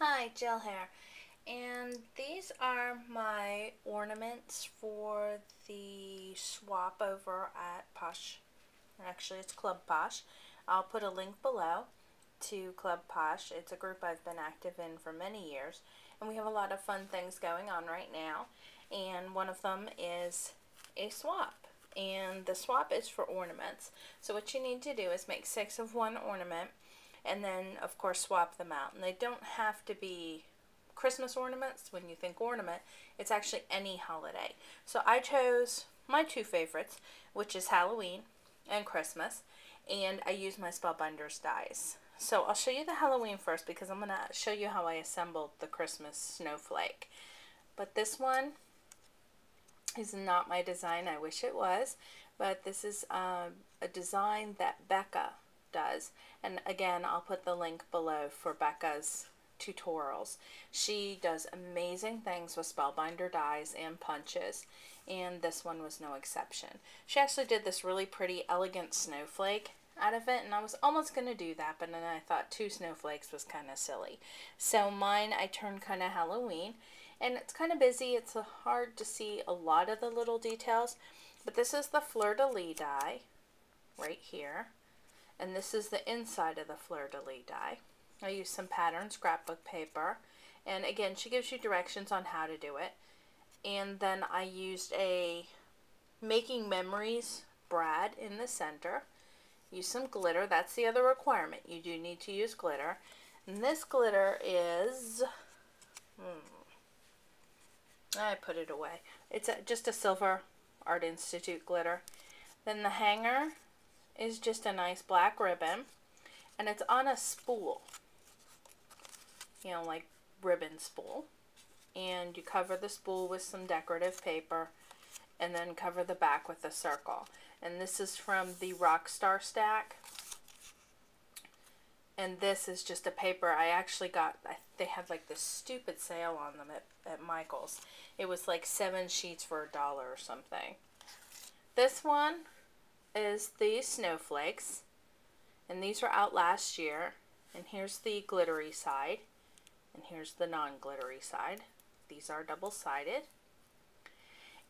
Hi, Jill here, and these are my ornaments for the swap over at Posh. Actually, it's Club Posh. I'll put a link below to Club Posh. It's a group I've been active in for many years, and we have a lot of fun things going on right now, and one of them is a swap. And the swap is for ornaments. So what you need to do is make 6 of one ornament, and then of course swap them out. And they don't have to be Christmas ornaments. When you think ornament, it's actually any holiday. So I chose my 2 favorites, which is Halloween and Christmas, and I use my Spellbinders dies. So I'll show you the Halloween first because I'm going to show you how I assembled the Christmas snowflake. But this one is not my design. I wish it was, but this is a design that Becca does, and again I'll put the link below for Becca's tutorials. She does amazing things with Spellbinder dies and punches, and this one was no exception. She actually did this really pretty elegant snowflake out of it, and I was almost going to do that, but then I thought 2 snowflakes was kind of silly. So mine I turned kind of Halloween, and it's kind of busy. It's hard to see a lot of the little details, but this is the fleur-de-lis die right here. And this is the inside of the fleur-de-lis die. I used some pattern scrapbook paper. And again, she gives you directions on how to do it. And then I used a Making Memories brad in the center. Use some glitter. That's the other requirement. You do need to use glitter. And this glitter is... I put it away. It's just a Silver Art Institute glitter. Then the hanger is just a nice black ribbon, and it's on a spool, you know, like ribbon spool, and you cover the spool with some decorative paper and then cover the back with a circle. And this is from the Rockstar stack, and this is just a paper I actually got. They had like this stupid sale on them at Michael's. It was like 7 sheets for $1 or something. This one is the snowflakes, and these were out last year. And here's the glittery side, and here's the non-glittery side. These are double-sided.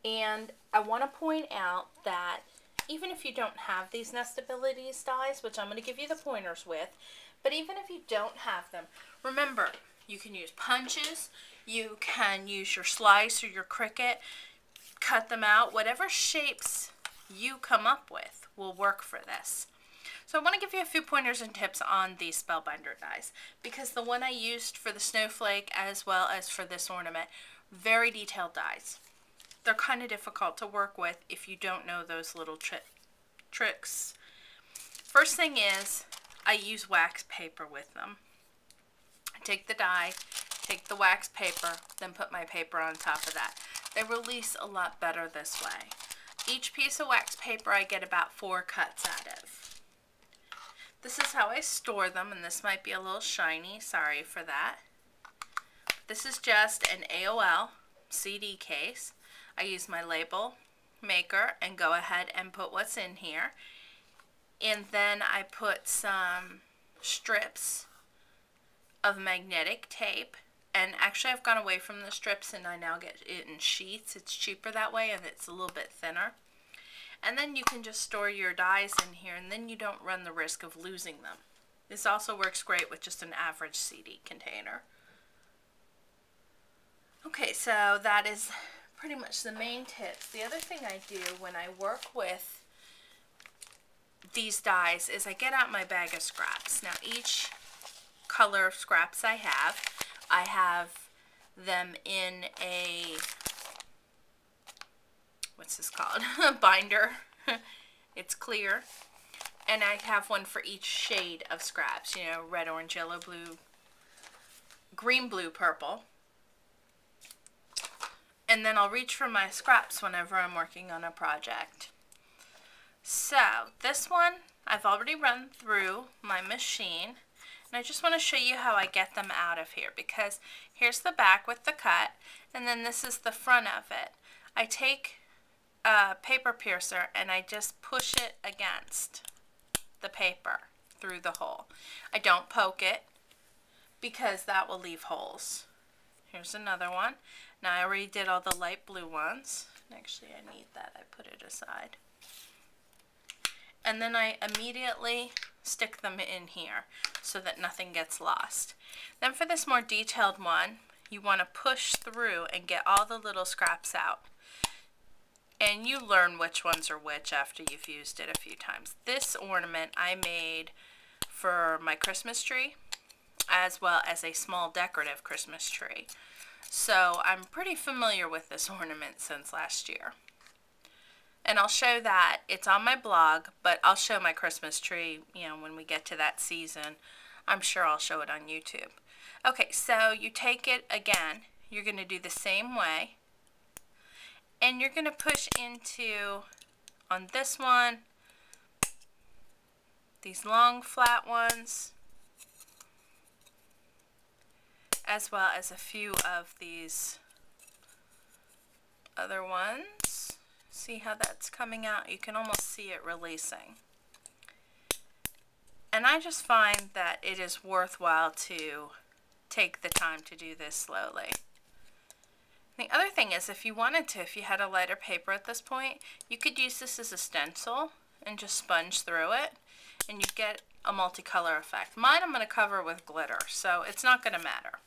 And I want to point out that even if you don't have these Nestabilities dies, which I'm going to give you the pointers with, but even if you don't have them, remember, you can use punches, you can use your slice or your Cricut, cut them out, whatever shapes you come up with will work for this. So I want to give you a few pointers and tips on these Spellbinder dies, because the one I used for the snowflake as well as for this ornament, very detailed dies. They're kind of difficult to work with if you don't know those little tricks. First thing is, I use wax paper with them. I take the die, take the wax paper, then put my paper on top of that. They release a lot better this way. Each piece of wax paper I get about 4 cuts out of. This is how I store them, and this might be a little shiny, sorry for that. This is just an AOL CD case. I use my label maker and go ahead and put what's in here. And then I put some strips of magnetic tape. And actually I've gone away from the strips and I now get it in sheets. It's cheaper that way and it's a little bit thinner. And then you can just store your dies in here, and then you don't run the risk of losing them. This also works great with just an average CD container. Okay, so that is pretty much the main tips. The other thing I do when I work with these dies is I get out my bag of scraps. Now each color of scraps I have them in a, what's this called? A binder. It's clear. And I have one for each shade of scraps, you know, red, orange, yellow, blue, green, blue, purple. And then I'll reach for my scraps whenever I'm working on a project. So this one I've already run through my machine. And I just want to show you how I get them out of here, because here's the back with the cut, and then this is the front of it. I take a paper piercer and I just push it against the paper through the hole. I don't poke it. because that will leave holes. Here's another one. Now I already did all the light blue ones. Actually, I need that. I put it aside. And then I immediately stick them in here so that nothing gets lost. Then for this more detailed one, you want to push through and get all the little scraps out. And you learn which ones are which after you've used it a few times. This ornament I made for my Christmas tree, as well as a small decorative Christmas tree. So I'm pretty familiar with this ornament since last year. And I'll show that. It's on my blog, but I'll show my Christmas tree, you know, when we get to that season. I'm sure I'll show it on YouTube. Okay, so you take it again. You're going to do the same way. And you're going to push into, on this one, these long flat ones, as well as a few of these other ones. See how that's coming out? You can almost see it releasing. And I just find that it is worthwhile to take the time to do this slowly. The other thing is, if you wanted to, if you had a lighter paper at this point, you could use this as a stencil and just sponge through it, and you get a multicolor effect. Mine I'm going to cover with glitter, so it's not going to matter.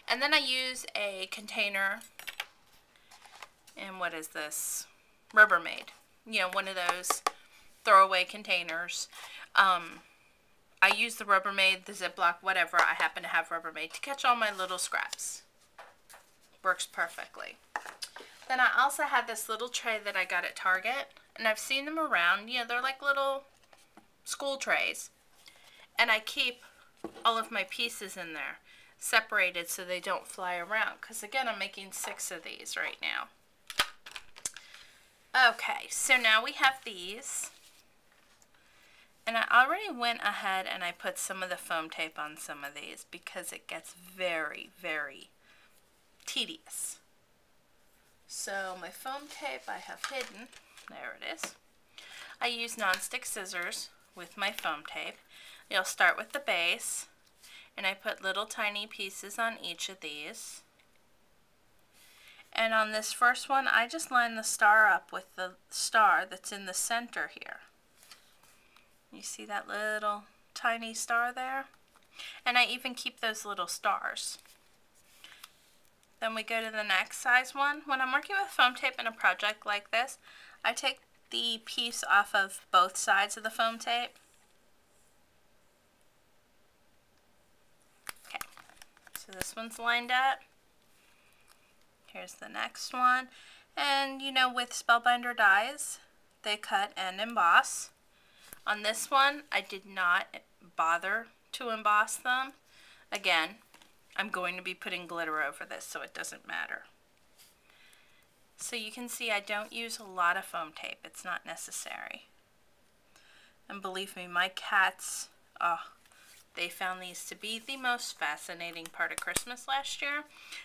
And then I use a container, and what is this? Rubbermaid. You know, one of those throwaway containers. I use the Rubbermaid, the Ziploc, whatever. I happen to have Rubbermaid to catch all my little scraps. Works perfectly. Then I also had this little tray that I got at Target, and I've seen them around. You know, they're like little school trays. And I keep all of my pieces in there separated so they don't fly around, because again, I'm making 6 of these right now. Okay, so now we have these, and I already went ahead and I put some of the foam tape on some of these because it gets very, very tedious. So my foam tape I have hidden, there it is. I use nonstick scissors with my foam tape. You'll start with the base, and I put little tiny pieces on each of these. And on this first one, I just line the star up with the star that's in the center here. You see that little tiny star there? And I even keep those little stars. Then we go to the next size one. When I'm working with foam tape in a project like this, I take the piece off of both sides of the foam tape. Okay, so this one's lined up. Here's the next one. And you know, with Spellbinder dies, they cut and emboss. On this one, I did not bother to emboss them. Again, I'm going to be putting glitter over this, so it doesn't matter. So you can see I don't use a lot of foam tape. It's not necessary. And believe me, my cats, they found these to be the most fascinating part of Christmas last year.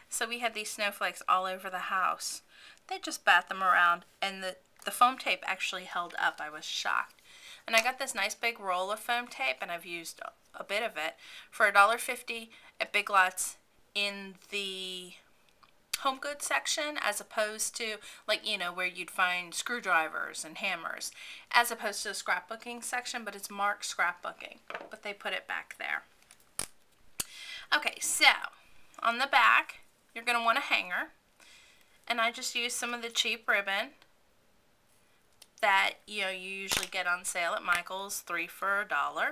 So we had these snowflakes all over the house. They just bat them around, and the foam tape actually held up. I was shocked. And I got this nice big roll of foam tape, and I've used a bit of it for $1.50 at Big Lots in the home goods section, as opposed to, like, you know, where you'd find screwdrivers and hammers, as opposed to the scrapbooking section, but it's marked scrapbooking, but they put it back there. Okay, so on the back, you're going to want a hanger, and I just used some of the cheap ribbon that, you know, you usually get on sale at Michael's, 3 for $1,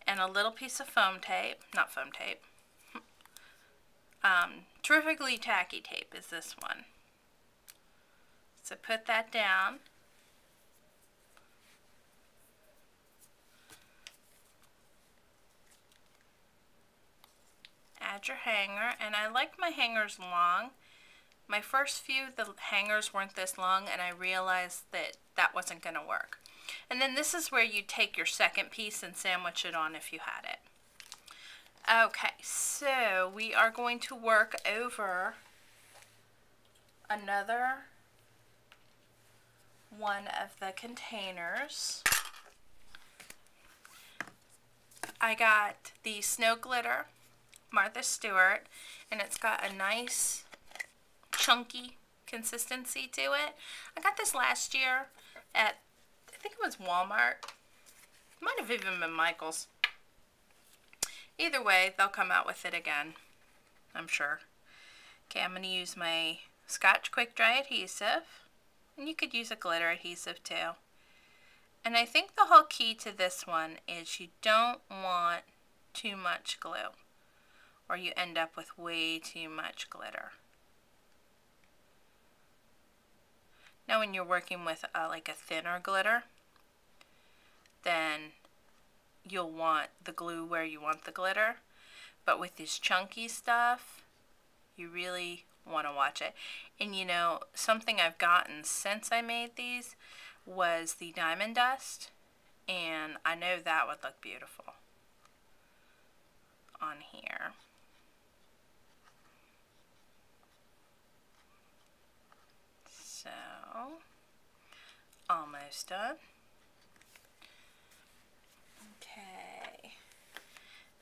and a little piece of foam tape, not foam tape, Terrifically Tacky tape is this one. So put that down. Add your hanger, and I like my hangers long. My first few, the hangers weren't this long, and I realized that that wasn't going to work. And then this is where you take your second piece and sandwich it on if you had it. Okay, so we are going to work over another one of the containers. I got the snow glitter Martha Stewart, and it's got a nice chunky consistency to it. I got this last year at, I think it was Walmart. Might have even been Michael's. Either way, they'll come out with it again, I'm sure. Okay, I'm going to use my Scotch Quick Dry adhesive, and you could use a glitter adhesive too. And I think the whole key to this one is you don't want too much glue, or you end up with way too much glitter. Now when you're working with like a thinner glitter, then you'll want the glue where you want the glitter. But with this chunky stuff, you really want to watch it. And you know, something I've gotten since I made these was the diamond dust, and I know that would look beautiful on here. So, almost done. Okay.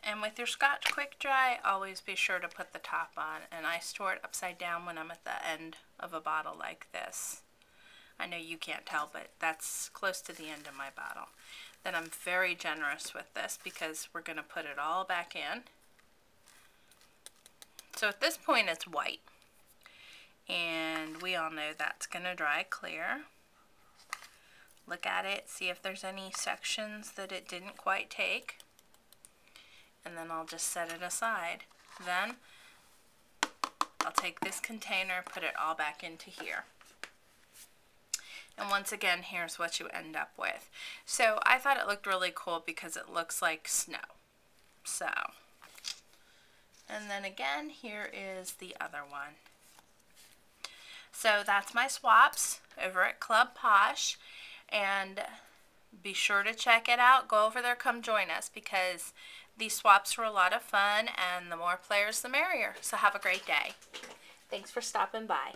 And with your Scotch Quick Dry, always be sure to put the top on, and I store it upside down when I'm at the end of a bottle like this. I know you can't tell, but that's close to the end of my bottle. Then I'm very generous with this because we're going to put it all back in. So at this point it's white, and we all know that's going to dry clear. Look at it, see if there's any sections that it didn't quite take, and then I'll just set it aside. Then I'll take this container, put it all back into here. And once again, here's what you end up with. So I thought it looked really cool because it looks like snow. So, and then again, here is the other one. So that's my swaps over at Club Posh, and be sure to check it out. Go over there, come join us, because these swaps were a lot of fun, and the more players the merrier. So have a great day. Thanks for stopping by.